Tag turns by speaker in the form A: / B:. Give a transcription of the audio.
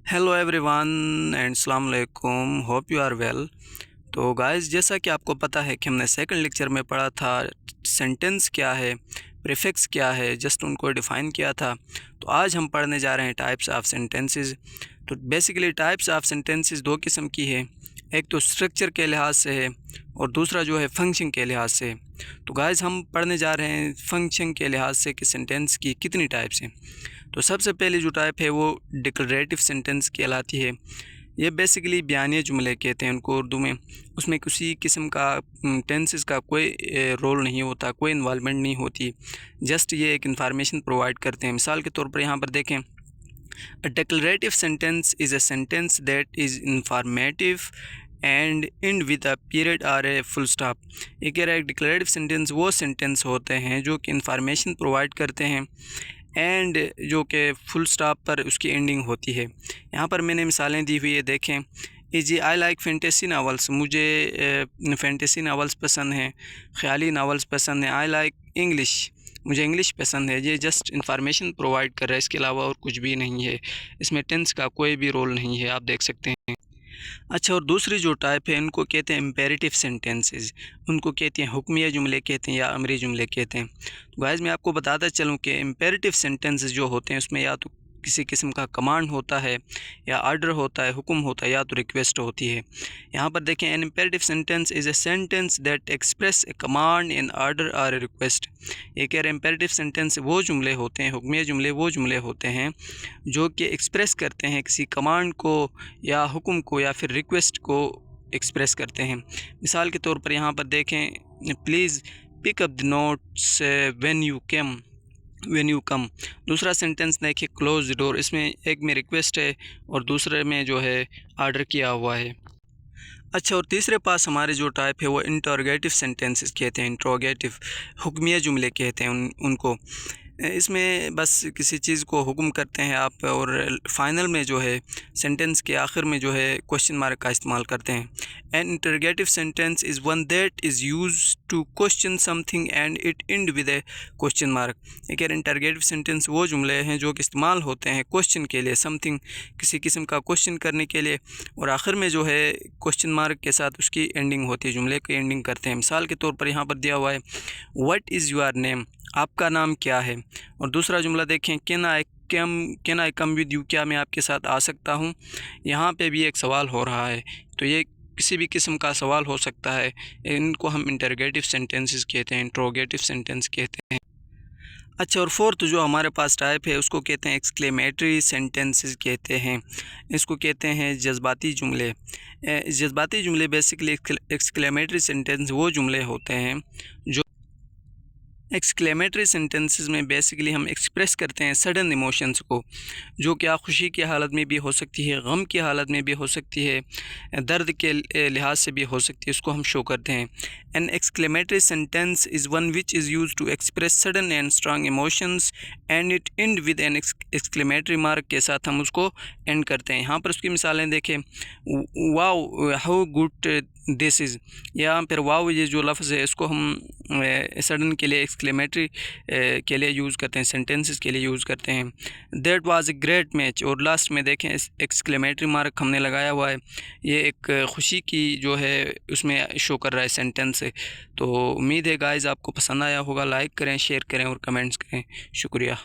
A: Hello everyone and अस्सलाम वालेकुम, hope you are well. तो गाइस, जैसा कि आपको पता है कि हमने सेकंड लेक्चर में पढ़ा था सेंटेंस क्या है, प्रीफिक्स क्या है, जस्ट उनको डिफ़ाइन किया था। तो आज हम पढ़ने जा रहे हैं टाइप्स ऑफ सेंटेंसेस। तो बेसिकली टाइप्स ऑफ सेंटेंसेस दो किस्म की है, एक तो स्ट्रक्चर के लिहाज से है और दूसरा जो है फंक्शन के लिहाज से है। तो गाइस, हम पढ़ने जा रहे हैं फंक्शन के लिहाज से कि सेंटेंस की कितनी टाइप्स हैं। तो सबसे पहली जो टाइप है वो डिक्लरेटिव सेंटेंस कहलाती है। ये बेसिकली बयानिया जुमले कहते हैं उनको उर्दू में। उसमें किसी किस्म का टेंसेस का कोई रोल नहीं होता, कोई इन्वॉल्वमेंट नहीं होती, जस्ट ये एक इंफॉर्मेशन प्रोवाइड करते हैं। मिसाल के तौर पर यहाँ पर देखें, a declarative sentence is a sentence that is informative and and with a period or a full stop. ये कह रहा है डिक्लरेटिव सेंटेंस वो सेंटेंस होते हैं जो कि इंफॉर्मेशन प्रोवाइड करते हैं एंड जो कि फुल स्टॉप पर उसकी एंडिंग होती है। यहाँ पर मैंने मिसालें दी हुई है, देखें। जी, आई लाइक फैंटेसी नावल्स, मुझे फैंटेसी नावल्स पसंद हैं, ख़याली नावल्स पसंद हैं। आई लाइक इंग्लिश, मुझे इंग्लिश पसंद है। ये जस्ट इंफॉर्मेशन प्रोवाइड कर रहा है, इसके अलावा और कुछ भी नहीं है। इसमें टेंस का कोई भी रोल नहीं है, आप देख सकते हैं। अच्छा, और दूसरी जो टाइप है उनको कहते हैं इम्पेरेटिव सेंटेंसेस, उनको कहते हैं हुक्मिया जुमले कहते हैं या अमरी जुमले कहते हैं। तो गाइस, मैं आपको बताता चलूँ कि इम्पेरेटिव सेंटेंसेस जो होते हैं उसमें या तो किसी किस्म का कमांड होता है या ऑर्डर होता है, हुक्म होता है, या तो रिक्वेस्ट होती है। यहाँ पर देखें, an imperative sentence is a sentence that express a command in order और ए रिक्वेस्ट। ये कह रहे हैं इम्पेरेटिव सेंटेंस वो जुमले होते हैं, हुक्मिया जुमले वो जुमले होते हैं जो कि एक्सप्रेस करते हैं किसी कमांड को या हुक्म को या फिर रिक्वेस्ट को एक्सप्रेस करते हैं। मिसाल के तौर पर यहाँ पर देखें, please pick up the notes when you come. दूसरा सेंटेंस देखिए, क्लोज द डोर, इसमें एक में रिक्वेस्ट है और दूसरे में जो है ऑर्डर किया हुआ है। अच्छा, और तीसरे पास हमारे जो टाइप है वो इंटरोगेटिव सेंटेंसेस कहते हैं, इंटरोगेटिव हुक्मिया जुमले कहते हैं उनको। इसमें बस किसी चीज़ को हुक्म करते हैं आप और फाइनल में जो है सेंटेंस के आखिर में जो है क्वेश्चन मार्क का इस्तेमाल करते हैं। An interrogative sentence is one that is use to question something and it end with a question mark. एक इंटरोगेटिव सेंटेंस वो जुमले हैं जो कि इस्तेमाल होते हैं क्वेश्चन के लिए, समथिंग किसी किस्म का क्वेश्चन करने के लिए, और आखिर में जो है क्वेश्चन मार्क के साथ उसकी एंडिंग होती है, जुमले की एंडिंग करते हैं। मिसाल के तौर पर यहाँ पर दिया हुआ है, व्हाट इज़ योर नेम, आपका नाम क्या है। और दूसरा जुमला देखें, can I come with you, क्या मैं आपके साथ आ सकता हूँ। यहाँ पे भी एक सवाल हो रहा है, तो ये किसी भी किस्म का सवाल हो सकता है। इनको हम इंटरोगेटिव सेंटेंसेस कहते हैं, इंट्रोगेटिव सेंटेंस कहते हैं। अच्छा, और फोर्थ जो हमारे पास टाइप है उसको कहते हैं एक्सक्लेमेटरी सेंटेंसेस कहते हैं। इसको कहते हैं जज्बाती जुमले। जज्बाती जुमले बेसिकली एक्सक्लेमेटरी सेंटेंस वो जुमले होते हैं जो एक्सक्लेमेटरी सेंटेंसेस में बेसिकली हम एक्सप्रेस करते हैं सडन इमोशंस को, जो कि आप खुशी की हालत में भी हो सकती है, गम की हालत में भी हो सकती है, दर्द के लिहाज से भी हो सकती है, उसको हम शो करते हैं। An exclamatory sentence is one which is use to express sudden and strong emotions and it end with an exclamatory mark के साथ हम उसको एंड करते हैं। यहाँ पर उसकी मिसालें देखें, wow how good this is, या फिर वाओ ये जो लफ्ज़ है इसको हम सडन के लिए एक्सक्लेमेटरी के लिए यूज़ करते हैं, सेंटेंसेस के लिए यूज़ करते हैं। That was a great match, और लास्ट में देखें एक्सक्लेमेटरी मार्क हमने लगाया हुआ है, ये एक खुशी की जो है उसमें शो कर रहा है सेंटेंस से। तो उम्मीद है गाइस आपको पसंद आया होगा। लाइक करें, शेयर करें और कमेंट्स करें। शुक्रिया।